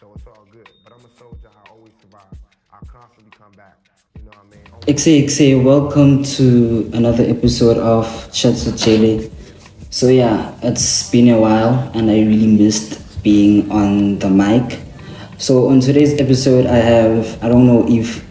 So it's all good. But I'm a soldier. I always survive. I'll constantly come back. You know what I mean? Ekse, welcome to another episode of Chats with Jele. So yeah, it's been a while and I really missed being on the mic. So on today's episode I don't know if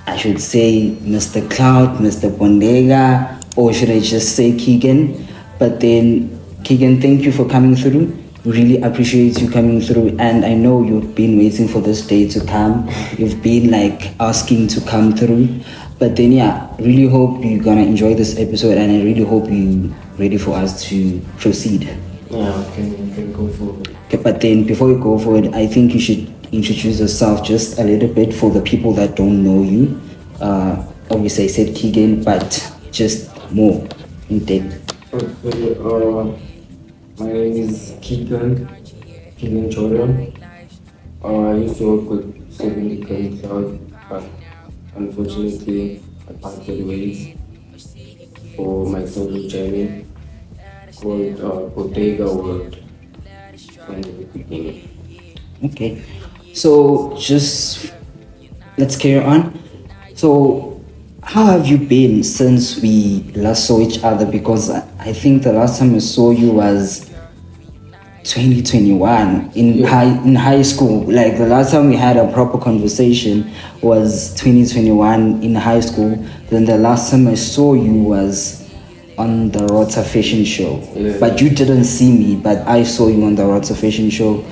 I should say Mr. Cloud, Mr. Bondega, or should I just say Keagan? But then, Keagan, thank you for coming through. Really appreciate you coming through. And I know you've been waiting for this day to come. You've been like asking to come through. But then, yeah, really hope you're gonna enjoy this episode, and I really hope you're ready for us to proceed. Yeah, can go forward. Okay, but then before you go forward, I think you should introduce yourself just a little bit for the people that don't know you. Obviously, I said Keagan, but just more in depth. Okay, my name is Keagan Jordan. I used to work with 70 Cloud, but unfortunately, I parted ways for my solo journey called Bodega Wrld from the beginning. Okay, so just let's carry on. So, how have you been since we last saw each other? Because I think the last time I saw you was 2021 in high school. Like the last time we had a proper conversation was 2021 in high school. Then the last time I saw you was on the Rota Fashion Show. Yeah. But you didn't see me, but I saw you on the Rota Fashion Show.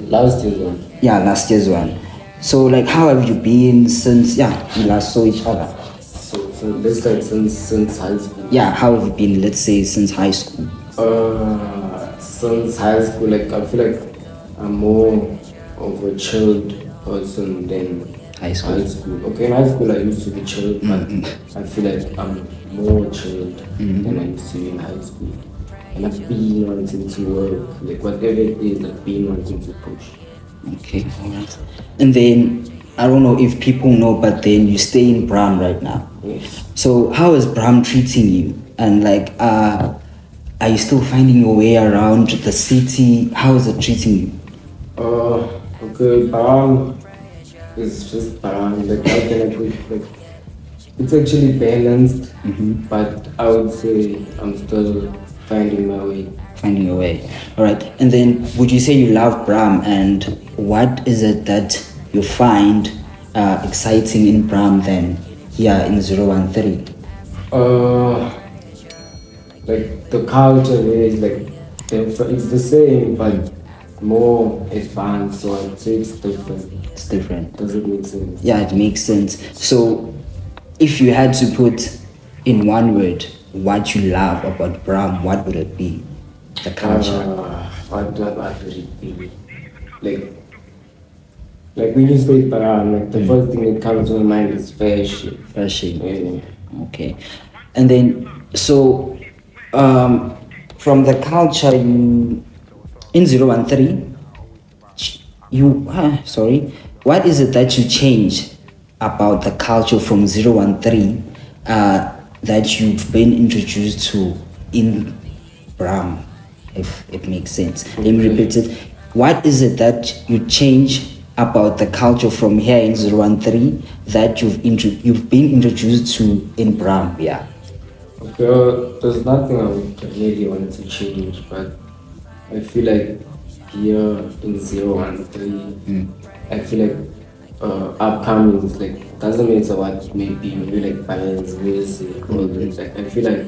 Last year's one. Yeah, last year's one. So like how have you been since we last saw each other? So this like since high school. Yeah, how have you been, let's say, since high school? Since high school, like I feel like I'm more of a chilled person than High school. Okay, in high school I used to be chilled, but I feel like I'm more chilled than I used to be in high school. And I've been wanting to work, like whatever it is, I've been wanting to push. Okay, alright. And then I don't know if people know, but then you stay in Bram right now. Yes. So how is Bram treating you? And like are you still finding your way around the city? How is it treating you? Okay, Bram is just Bram. Like how can I put it? Like it's actually balanced, but I would say I'm still finding my way. Finding your way. Alright. And then would you say you love Bram, and what is it that you find exciting in Bram then here in 013? Like the culture is like it's the same but more advanced, so I'd say it's different. It's different. Does it make sense? Yeah, it makes sense. So if you had to put in one word what you love about Bram, what would it be? The culture. What would it be? Like when you say Bram, like the first thing that comes to my mind is fashion. Fashion. Yeah. Okay. And then so from the culture you in 013 what is it that you change about the culture from 013 that you've been introduced to in Bram, if it makes sense? Let me repeat it. What is it that you change about the culture from here in 013 that you've been introduced to in Bram? Yeah. Okay, there's nothing I would really want to change, but I feel like here in 013, I feel like upcoming is like doesn't matter what maybe like bands, music, all this. Like I feel like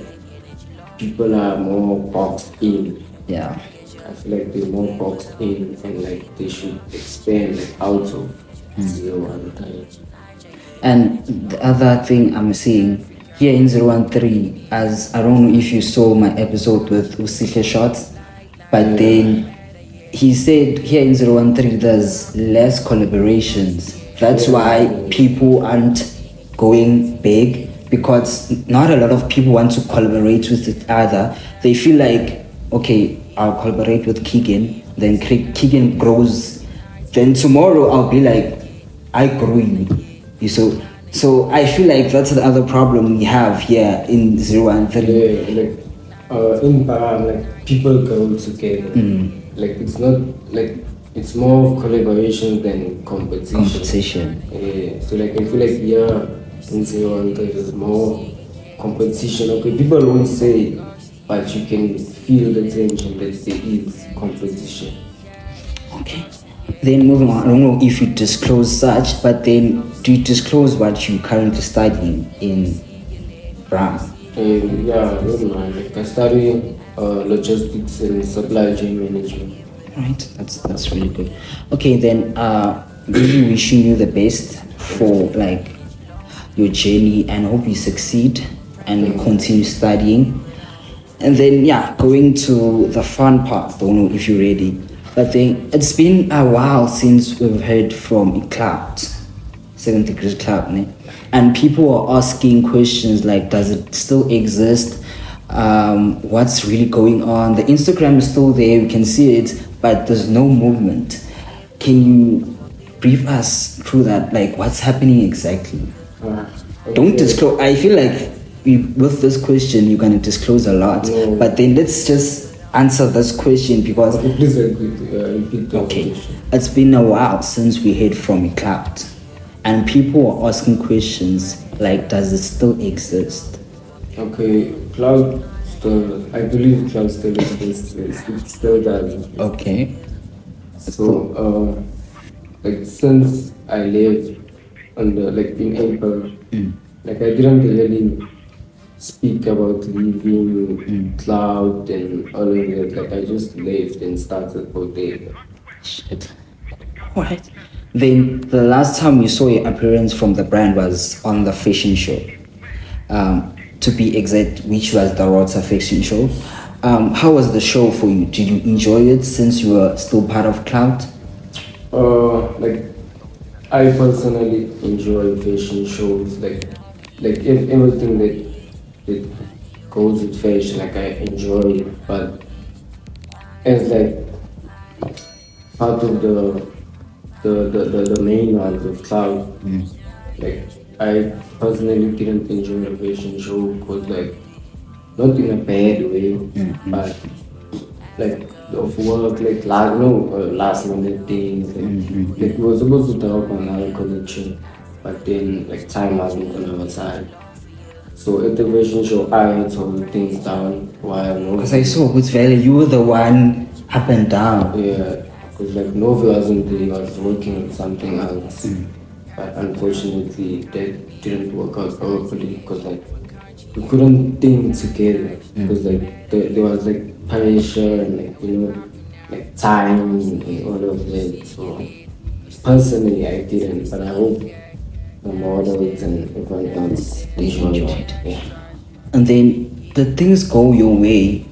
people are more boxed in. Yeah. I feel like they're more boxed in, and like they should expand like out of 013. And the other thing I'm seeing here in 013, as I don't know if you saw my episode with Usihle Shots, but then he said here in 013 there's less collaborations. That's why people aren't going big, because not a lot of people want to collaborate with each other. They feel like, okay, I'll collaborate with Keagan, then Keagan grows, then tomorrow I'll be like, I grew you. So I feel like that's the other problem we have here in 013. Yeah, like in Bam, like people go together. Like it's not like it's more of collaboration than competition. Competition. Yeah. So like I feel like here in zero and there is more competition. Okay, people won't say, but you can feel the tension that there is competition. Okay. Then moving on, I don't know if you disclose such, but then do you disclose what you currently studying in Brown? Yeah, I don't mind. Like I study logistics and supply chain management. Right, that's really good. Okay, then really wishing you the best for like your journey, and hope you succeed and continue studying. And then yeah, going to the fun part. Don't know if you're ready, but then it's been a while since we've heard from Cloud, 7 Degrees Club, ne? And people are asking questions like, does it still exist? What's really going on? The Instagram is still there, we can see it, but there's no movement. Can you brief us through that? Like, what's happening exactly? Okay. Don't disclose. I feel like with this question, you're going to disclose a lot. No. But then let's just answer this question because. Okay, please repeat the Okay, question. it's been a while since we heard from Cloud, and people are asking questions like, does it still exist? Okay, cloud still, I believe cloud still exists. It still does. Okay. So, like since I left on the like in April, like I didn't really speak about leaving cloud and all of that. Like I just left and started Bodega. Shit. Alright. Then the last time we saw your appearance from the brand was on the fashion show. To be exact, which was the Rota fashion show. How was the show for you? Did you enjoy it since you were still part of Cloud? Like I personally enjoy fashion shows. Like everything that goes with fashion. Like I enjoy it, but as like part of the main ones of cloud. Like I personally didn't enjoy the fashion show because like not in a bad way, but like of work, like last minute things. Like we were supposed to talk on our connection, but then like time wasn't on our side. So at the fashion show, I had to hold things down while Because I saw with Valley, you were the one up and down. yeah, because like Novi wasn't there, he was working on something else. But unfortunately, that didn't work out properly because like we couldn't think together because like there was like pressure and like like time and all of that. So personally, I didn't, but I hope the models and everyone else enjoyed it. Yeah. And then the things go your way,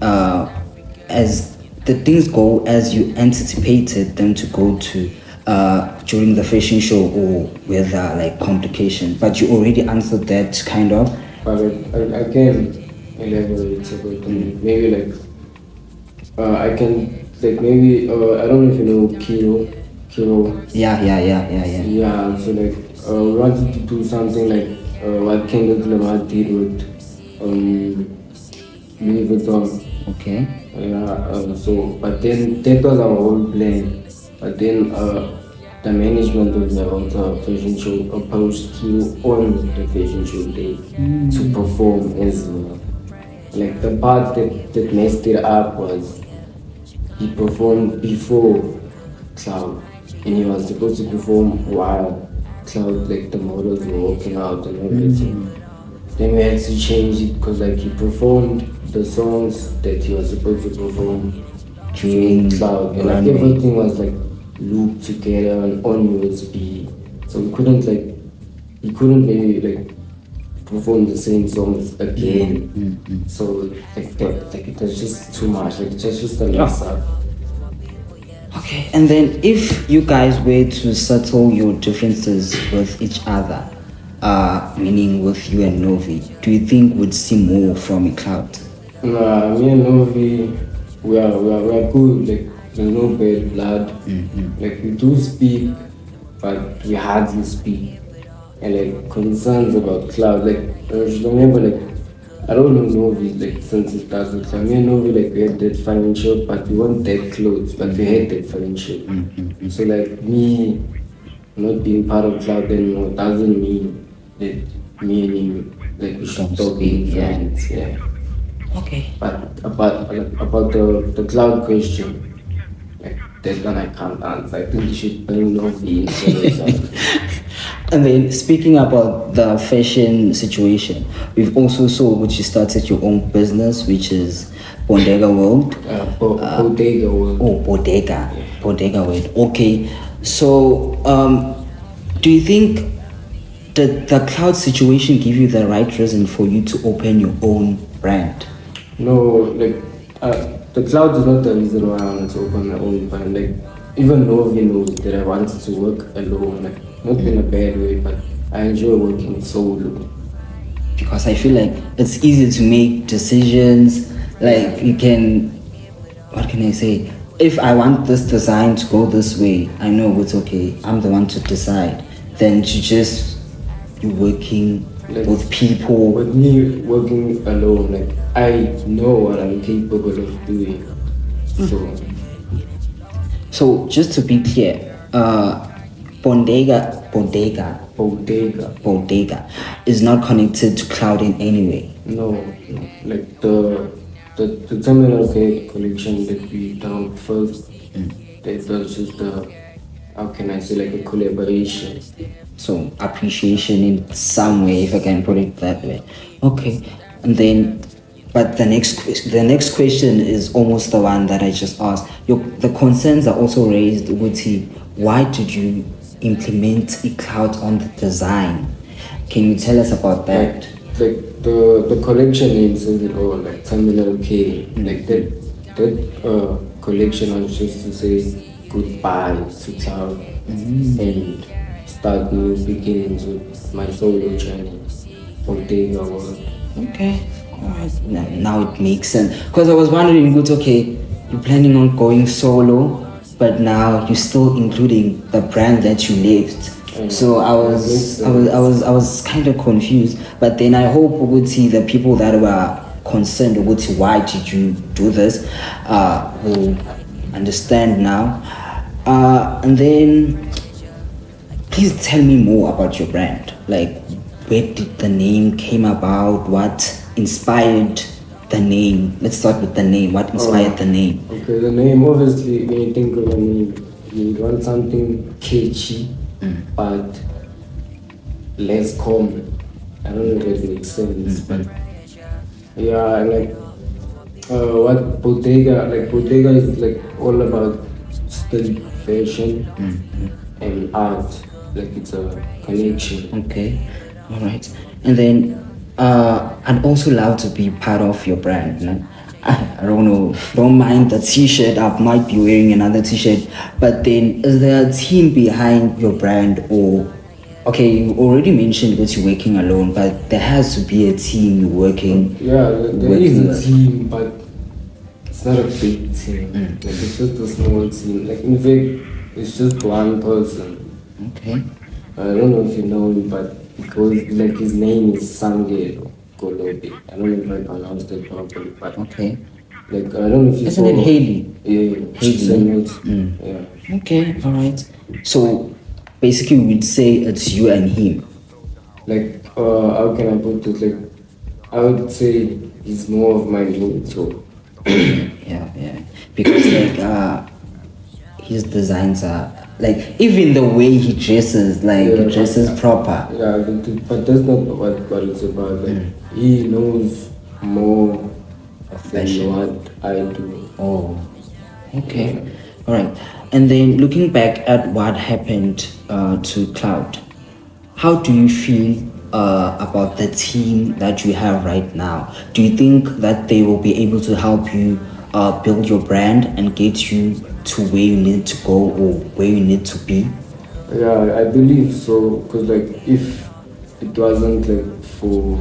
as the things go as you anticipated them to go to during the fashion show, or whether like complication. But you already answered that kind of. But I can elaborate about them. Maybe like I can like maybe I don't know if you know Kilo. Yeah. Yeah, so like we wanted to do something like what Kendrick Lamar did with Louis Vuitton. Okay. Yeah, so but then that was our whole plan. But then the management of the Ultra fashion show approached Kilo on the fashion show day to perform as well. Like the part that messed it up was he performed before Cloud, and he was supposed to perform while Cloud, like the models were walking out and everything. Then we had to change it because like he performed the songs that he was supposed to perform during Cloud, and like everything was like looped together and on USB. So we couldn't he couldn't maybe like perform the same songs again. So like it was just too much. Like it was just a mess up. Okay, and then if you guys were to settle your differences with each other, meaning with you and Novi, do you think we'd see more from Cloud? Nah, me and Novi, we are good. Like there's no bad blood. Like we do speak, but we hardly speak. And like concerns about Cloud, like I should remember, like I don't know Novi like since it started. So me and Novi like we had that financial, but we weren't that close, but we had that financial. So like me not being part of Cloud anymore doesn't mean that me and him like we should stop being friends. Yeah. Okay. But about the Cloud question, like that one I can't answer. I think you should bring Novi instead of Cloud. And then speaking about the fashion situation, we've also saw which you started your own business, which is Bodega Wrld. Bodega Wrld. Oh, Bodega Wrld. Okay. So, do you think did the cloud situation give you the right reason for you to open your own brand? No, like the Cloud is not the reason why I wanted to open my own brand. Like even Novi knows that I wanted to work alone. Like not in a bad way, but I enjoy working solo. Because I feel like it's easy to make decisions. Like you can, what can I say? If I want this design to go this way, I know it's okay. I'm the one to decide. Then you working Like, with people. With me working alone, like I know what I'm capable of doing. So just to be clear, Bodega is not connected to cloud in any way. No. Like the terminal collection that we done first, that was just how can I say, like a collaboration. So appreciation in some way, if I can put it that way. Okay, and then, but the next question is almost the one that I just asked. The concerns are also raised. Uguti, why did you implement a cloud on the design? Can you tell us about that? Like the collection name says it all. Like Terminal K. Like that collection was just to say goodbye to cloud and start new beginnings with my solo journey from Bodega Wrld. Okay, alright. Now it makes sense. Because I was wondering, okay, you're planning on going solo, but now you're still including the brand that you left. So I was kind of confused. But then I hope the people that were concerned why did you do this will understand now. And then please tell me more about your brand. Like, where did the name came about? What inspired the name? Let's start with the name. What inspired the name? Okay, the name, obviously, when you think of a name, you want something catchy, but less common. I don't know if that makes sense, but yeah, like what Bodega is like all about still fashion and art. Like it's a connection. Okay, all right. And then I'd also love to be part of your brand. You know? I don't know, don't mind the t-shirt. I might be wearing another t-shirt, but then is there a team behind your brand? Or okay, you already mentioned that you're working alone, but there has to be a team you're working. Yeah, there is a team, but it's not a big team. Like it's just a small team. Like in fact, it's just one person. Okay. I don't know if you know him, but because like his name is Sangelo Kolobi. I don't know if I pronounced it properly, but okay. Like I don't know if you Isn't it Haley? Yeah, Haley. Yeah. Okay, all right. So basically, we'd say it's you and him. Like how can I put it? Like I would say he's more of my mentor. yeah. Because like his designs are like even the way he dresses, like he dresses proper. Yeah, but that's not what it's about. Like he knows more than what I do. Oh, okay. Yeah. All right. And then looking back at what happened to Cloud, how do you feel about the team that you have right now? Do you think that they will be able to help you build your brand and get you to where you need to go or where you need to be? Yeah, I believe so. Because like if it wasn't like for,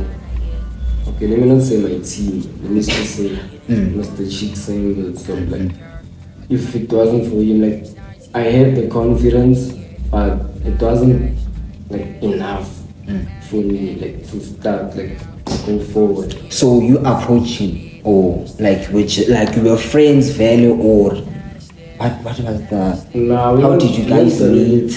okay, let me not say my team, let me just say Mr. Chick saying and stuff, like if it wasn't for him, like I had the confidence, but it wasn't like enough for me like to start like go forward. So you approach him, or like you were friends, value, or what was the? Nah, How did you guys meet?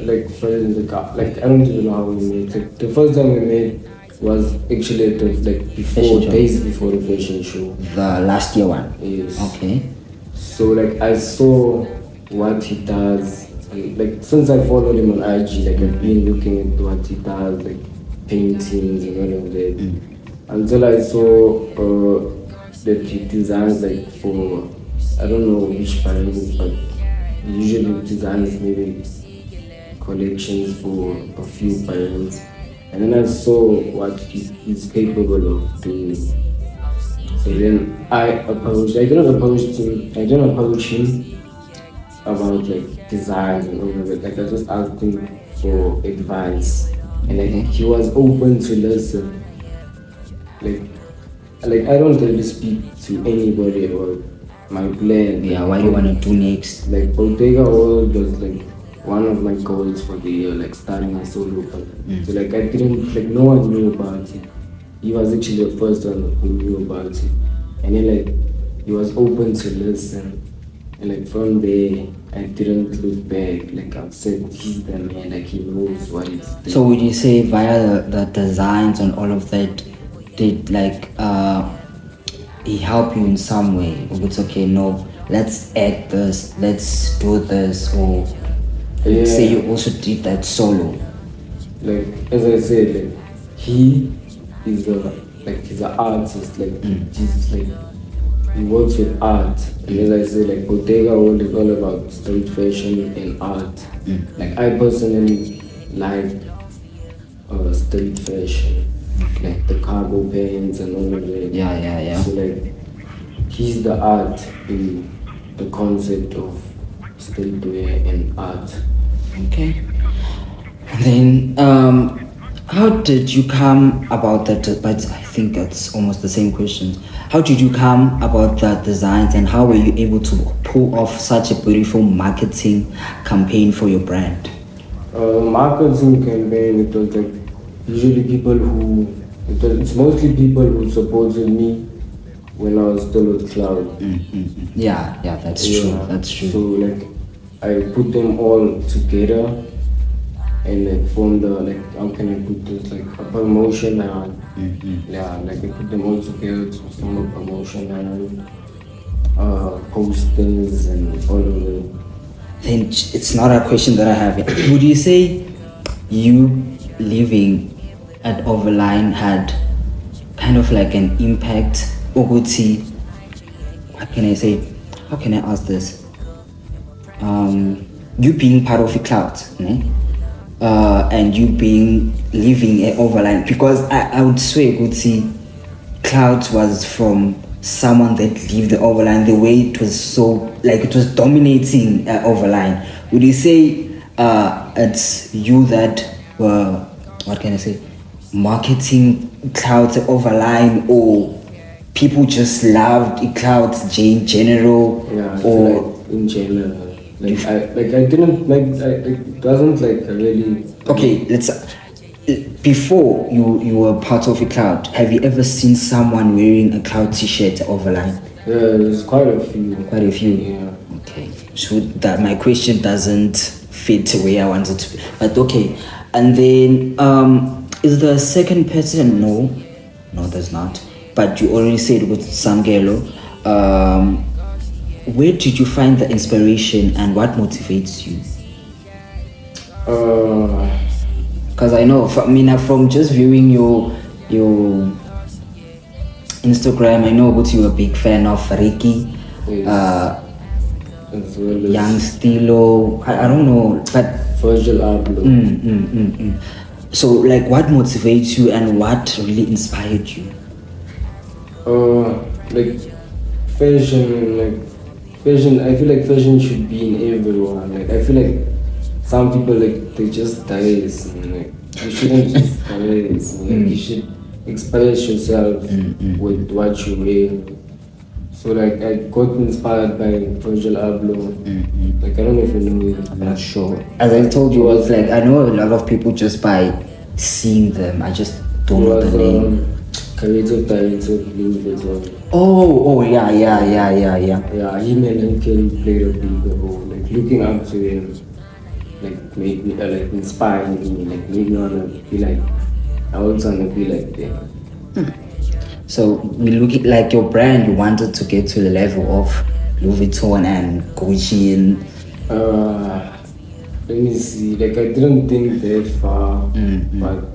Like friends, like I don't even know how we met. Like the first time we met was actually at days before the fashion show. The last year one. Yes. Okay. So like I saw what he does. And, like since I followed him on IG, like I've been looking at what he does, like paintings and all of that. Until I saw that he designs like for, I don't know which brands, but he usually designs maybe collections for a few brands. And then I saw what he's capable of doing. So then I didn't approach him about like designs and all of it. Like I just asked him for advice. And like he was open to listen. Like I don't really speak to anybody about my plan. Yeah, what you wanna do next? Like Bodega Wrld was like one of my goals for the year, like starting a solo band. So like I didn't, like no one knew about it. He was actually the first one who knew about it. And then like he was open to listen. And like from there I didn't look back. Like I've said he's the man, like he knows what he's doing. So would you say via the designs and all of that, did like he help you in some way? Or it's okay, no, let's add this, let's do this, or Yeah. say you also did that solo? Like as I said, like he is he's an artist, like he's like he works with art. And as I said, like Bodega Wrld is all about street fashion and art. Like I personally like street fashion, like the cargo pants and all of that. Yeah. So like he's the art in the concept of streetwear and art. Okay. And then how did you come about that? But I think that's almost the same question. How did you come about the designs, and how were you able to pull off such a beautiful marketing campaign for your brand? Marketing campaign, it was like usually it's mostly people who supported me when I was still with Cloud. Yeah, that's true. That's true. So like I put them all together and like formed how can I put this, like a promotion around. Yeah, like I put them all together to form a promotion around posters and all of it. Then it's not a question that I have yet. Would you say you living at Overline had kind of like an impact? Uguti, what can I say? How can I ask this? You being part of the Cloud, and you being living at Overline, because I would swear Uguti, Cloud was from someone that lived the Overline, the way it was so, like it was dominating Overline. Would you say it's you that were, what can I say, marketing Clouds Overline, or people just loved Clouds in general? Yeah, I or feel like in general. It wasn't like a really. Okay, let's. Before you were part of a Cloud, have you ever seen someone wearing a Cloud t-shirt Overline? Yeah, there's quite a few. Quite a few. Yeah. Okay, so that my question doesn't fit where I wanted to be. But okay, and then is the second person? No, there's not. But you already said with Sangelo. Where did you find the inspiration, and what motivates you? Because I know, from just viewing your Instagram, I know that you're a big fan of Ricky, Yes. As well as Young Stilo. I don't know, but Virgil Abloh. So, like, what motivates you, and what really inspired you? Like fashion. I feel like fashion should be in everyone. Like I feel like some people they just dress, and like you shouldn't just dress. Like you should express yourself with what you wear. So like I got inspired by Virgil Abloh. Like I don't know if you know him. I'm not sure. As I told you, it's like I know a lot of people just by seeing them. I just don't know the name. creative director of Louis Vuitton. Oh, yeah. Yeah, him and Him played a big role. Like looking up to him, like made me like inspired me, like made me wanna be like I also wanna be like them. So we look at like your brand. You wanted to get to the level of Louis Vuitton and Gucci and. Let me see. Like I didn't think that far, but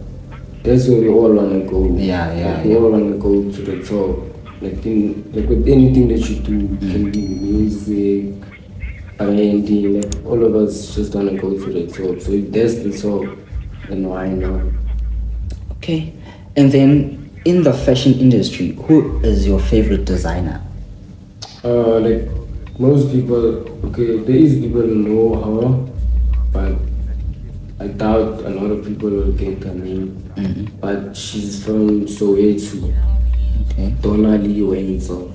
that's where we all wanna go. Yeah. We all wanna go to the top. Like with anything that you do, it can be music, branding. Like all of us just wanna go to the top. So if that's the top, then why not? Okay, and then in the fashion industry, who is your favorite designer? Like most people, okay, there is people who know her, but I doubt a lot of people will get her name. But she's from Soweto. Okay, Donali Wenzel.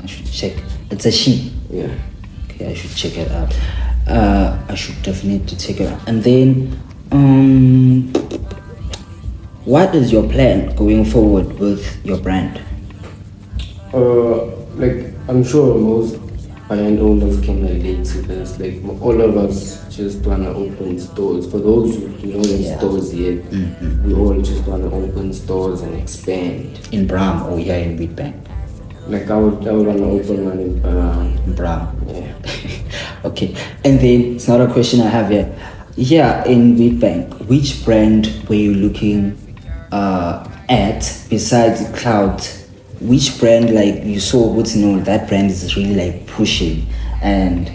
I should check. It's a she. Yeah. Okay, I should check it out. I should definitely check it out. And then, what is your plan going forward with your brand? Like I'm sure most brand owners can relate to this. Like all of us just wanna open stores. For those who don't have stores yet, we all just wanna open stores and expand. In Bram or here in Wheatbank? Like I would wanna open one in Bram. Yeah. Okay, and then it's not a question I have here. Here in Wheatbank, which brand were you looking at besides Cloud? Which brand like you saw that brand is really like pushing and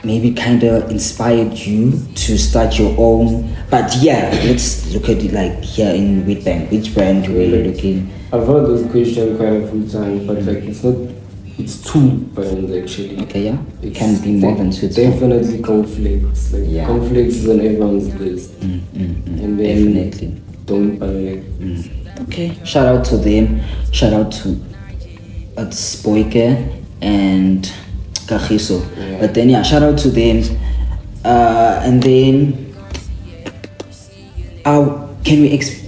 maybe kind of inspired you to start your own? But yeah, let's look at it like here in Wheatbank. Which brand were you looking? I've heard this question quite a few times, but like it's two brands actually. Okay, yeah. It can be more than two. Definitely conflicts. Like conflicts is on everyone's list. And then definitely. Don't panic. Okay. Shout out to them. Shout out to Spoike and Kagiso. Yeah. But then shout out to them. And then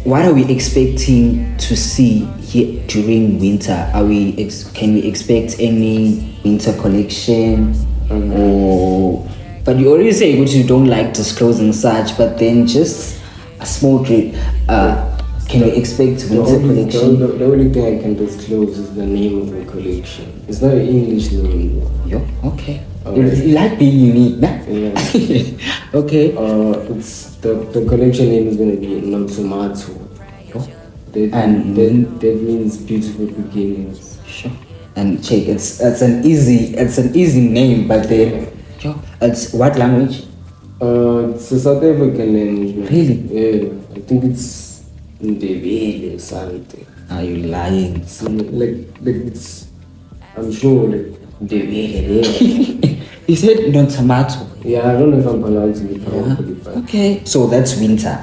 what are we expecting to see here during winter? Can we expect any winter collection? Or but you already say which you don't like disclosing such, but then just a small drip. Can we expect winter collection? The only thing I can disclose is the name of the collection. It's not an English name. Yo, okay. You like being unique, nah? Yeah. Okay. It's the collection name is gonna be nonchalant. That means beautiful beginnings. Sure. And check, it's an easy name, but then it's what language? It's a South African language. Really? Yeah. I think it's Ndebele or something. Are you lying? Like it's I'm sure like Ndebele. You said no tomato. Yeah, I don't know if I'm pronouncing it properly, but okay. So that's winter.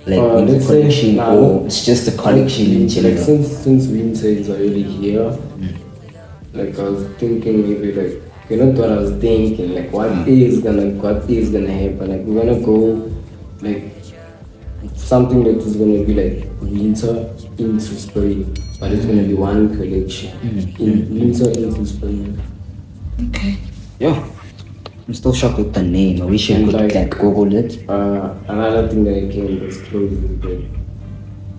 Like winter collection, or it's just a collection in general. Like since winter is already here, like I was thinking maybe like not what I was thinking, like what is gonna happen? Like we're gonna go like something that is gonna be like winter into spring, but it's gonna be one collection in winter into spring. Okay. Yeah. I'm still shocked with the name. I wish I could like Google it. Another thing that I can disclose is that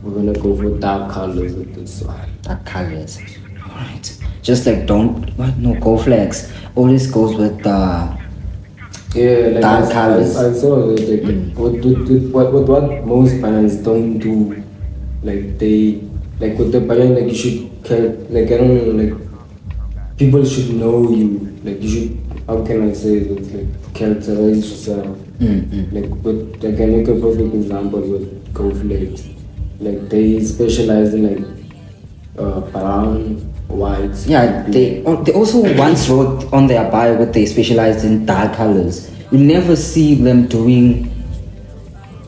we're gonna go for dark colors with this one. Dark colors. Alright. Just like go flex. Always goes with like dark colors. I saw that what most brands don't do, like they like with the brand, like you should like I don't know, like people should know you, like you should, how can I say it, like characterize yourself. Like with, I can make a perfect example with GoFlex. Like they specialize in like brown, white. Yeah, they also once wrote on their bio that they specialized in dark colors. You never see them doing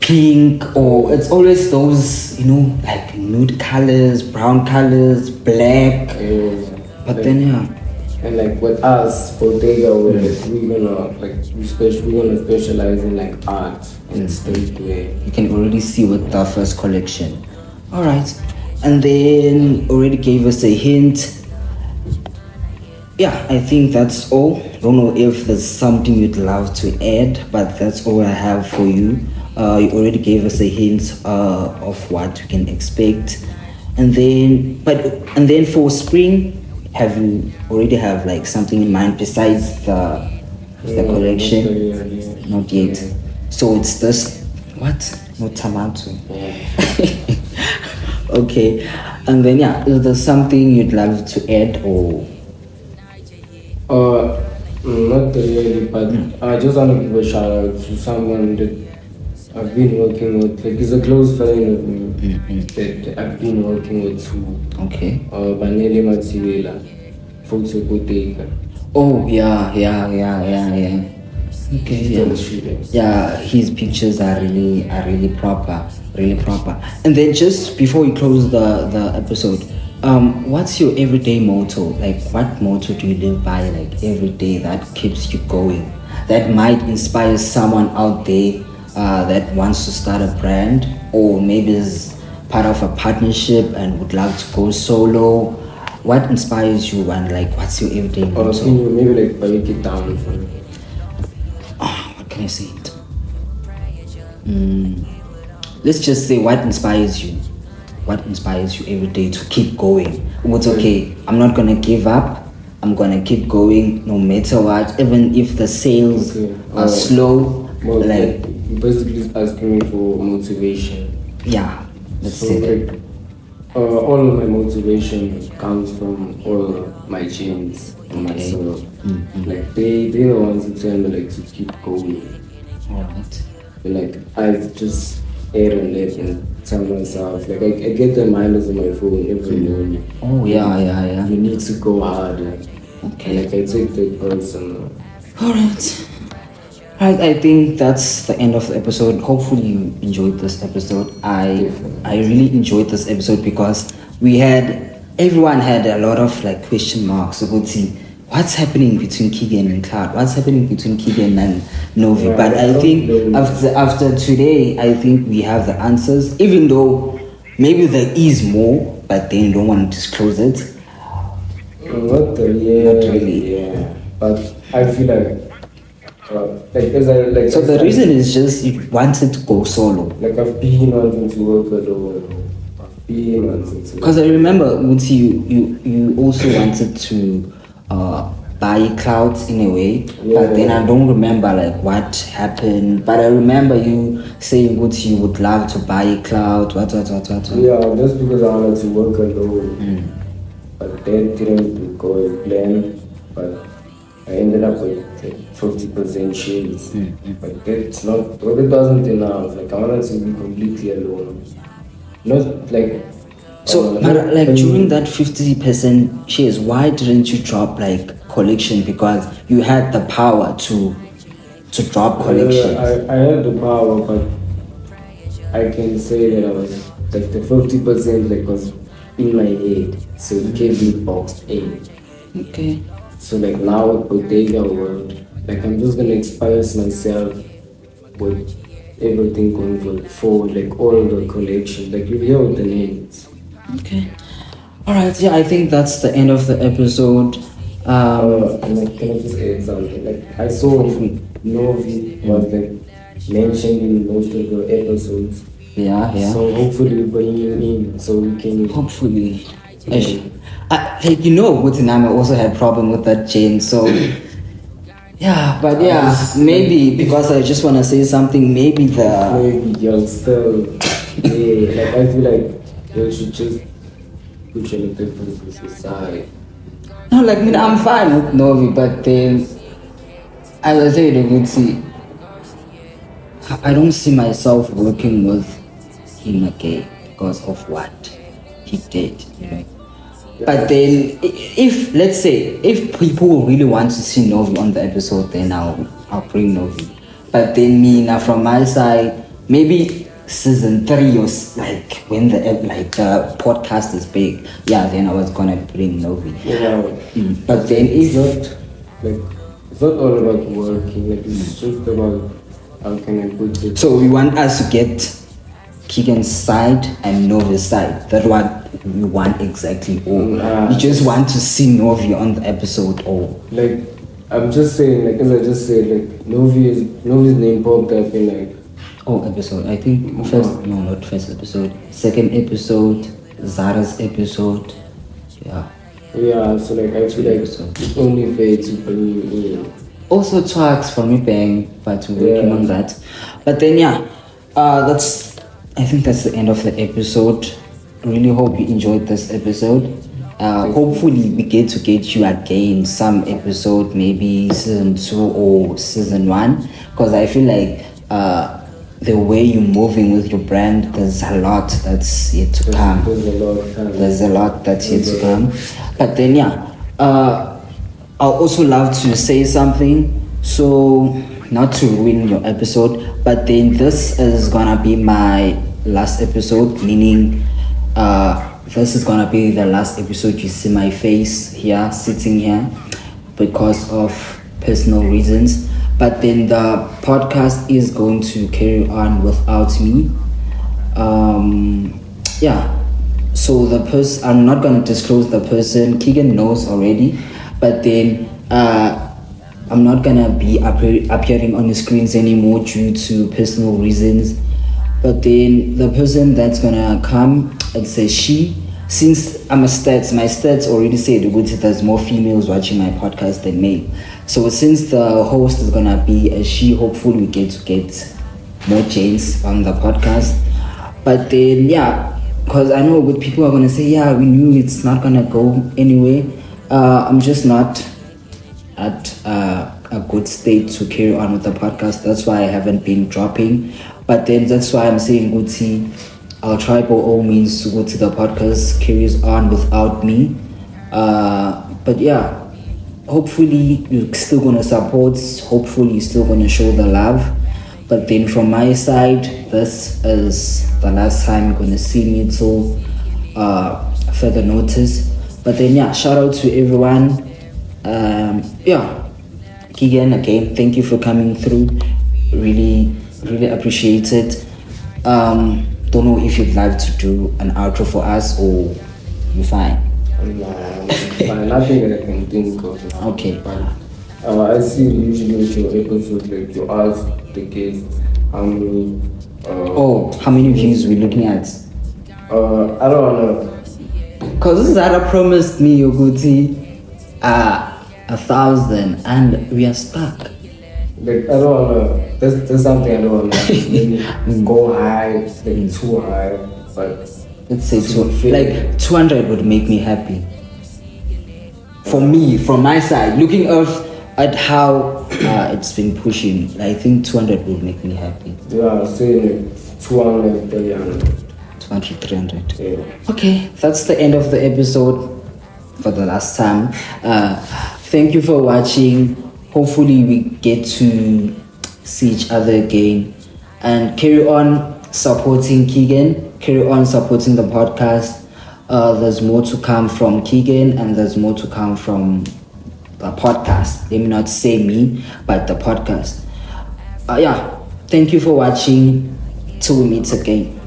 pink, or it's always those, like nude colors, brown colors, black. But like, then and like with us, Bodega Wrld, we're gonna specialize in like art and streetwear. you can already see with the first collection. All right. And then already gave us a hint. Yeah, I think that's all. Don't know if there's something you'd love to add, but that's all I have for you. You already gave us a hint of what we can expect, and then for spring, have you already have like something in mind besides the collection? Not yet. So it's this what? No tomato. Okay, and then yeah, is there something you'd love to add or? Not really, but I just want to give a shout out to someone that I've been working with. Like, he's a close friend of me that I've been working with too. Okay. Banele Matsiwela, Photo Bodega. Oh yeah. Okay, yeah, his pictures are really proper, really proper. And then just before we close the episode, what's your everyday motto? Like, what motto do you live by, like every day that keeps you going, that might inspire someone out there that wants to start a brand, or maybe is part of a partnership and would love to go solo? What inspires you, and like, what's your everyday motto? Can you maybe like break it down for me? What can I say it? Let's just say what inspires you. What inspires you every day to keep going? What's okay? I'm not gonna give up. I'm gonna keep going no matter what, even if the sales are slow. Well, like you basically asking me for motivation. yeah, let's So say that. like, all of my motivation comes from all my genes and myself. Like they're the ones that tell me like to keep going. Alright. Like I've just ate and left and tell myself like I get the reminders on my phone every morning. Oh yeah. You need to go harder. Okay. Like I take that personal. Alright. Right, I think that's the end of the episode. Hopefully you enjoyed this episode. I really enjoyed this episode because everyone had a lot of like question marks about what's happening between Keagan and Cloud, what's happening between Keagan and Novi. Yeah, but I think after today, I think we have the answers, even though maybe there is more, but they don't want to disclose it. Not really. Yeah. But I feel like So the reason is just you wanted to go solo. Like I've been wanting to work alone. Because I remember Uti, you also wanted to buy clouds in a way, but then I don't remember like what happened. But I remember you saying Uti, you would love to buy a cloud. What. Yeah, just because I wanted to work alone. But that didn't go as planned. But I ended up with like 50% shares. But that's not, well, it wasn't enough. Like I wanted to be completely alone. Not like. So, during that 50% shares, why didn't you drop like collection? Because you had the power to drop collection. I had the power, but I can say that I was like the 50% like was in my head, so it gave me boxed in. Okay. So like now with Bodega Wrld, like I'm just gonna expose myself with everything going forward, like all the collection, like you hear the names. Okay. Alright, yeah, I think that's the end of the episode. And like, can I just add something? Like I saw Novi was like mentioned in most of the episodes. Yeah. So hopefully we bring him in so we can. Hopefully. Like with Nama also had problem with that chain, so yeah, but yeah, maybe because I just want to say something, maybe you'll still like I feel like you should just put your differences aside. No, like I'm fine with Novi, but then as I said, I don't see myself working with him again because of what he did, But then, if let's say people really want to see Novi on the episode, then I'll bring Novi. But then now from my side, maybe season 3 or like when the podcast is big, then I was gonna bring Novi. But then it's not all about working. Like it's just about how can I put it. So we want us to get Keagan's side and Novi's side. That's what you want exactly. Or you just want to see Novi on the episode, or like I'm just saying, like as I just said, like Novi's name popped up in like episode. I think not first episode, second episode, Zara's episode. Yeah, so like I feel like it's only fair to bring you in. Also tracks for me bang, but we're working on that. But then I think that's the end of the episode. Really hope you enjoyed this episode. Hopefully we get you again some episode, maybe season 2 or season 1, because I feel like the way you're moving with your brand, there's a lot that's yet to come. There's a lot that's yet to come. But then I'll also love to say something, so not to ruin your episode, but then this is gonna be my last episode, meaning this is gonna be the last episode you see my face here, sitting here, because of personal reasons. But then the podcast is going to carry on without me. So the person, I'm not gonna disclose the person. Keagan knows already, but then I'm not gonna be appearing on the screens anymore due to personal reasons. But then the person that's gonna come, it's a she. Since I'm a stats, my stats already said there's more females watching my podcast than male. So since the host is gonna be a she, hopefully we get more gents on the podcast. But then because I know what people are gonna say, we knew it's not gonna go anywhere. I'm just not at a good state to carry on with the podcast. That's why I haven't been dropping. But then that's why I'm saying Guti, I'll try by all means to go to the podcast carries on without me. But hopefully you're still gonna support, hopefully you're still gonna show the love. But then from my side, this is the last time you're gonna see me till further notice. But then shout out to everyone. Keagan, again, thank you for coming through. Really appreciate it. Don't know if you'd like to do an outro for us, or you're fine. Fine, nothing that I can think of. Okay. I see usually with your episodes, like you ask the guests how many. How many views we're looking at? I don't know. Cause Zara promised me, Yoguti, 1,000, and we are stuck. Like I don't know. There's something I don't know. Maybe go high, like too high, but let's say 200 would make me happy. For me, from my side, looking at how it's been pushing, I think 200 would make me happy. Yeah, say like 200, 300. 200, 300. Yeah. Okay, that's the end of the episode for the last time. Thank you for watching. Hopefully we get to see each other again, and carry on supporting Keagan, carry on supporting the podcast. There's more to come from Keagan, and there's more to come from the podcast. Let me not say me, but the podcast. Thank you for watching. Till we meet again.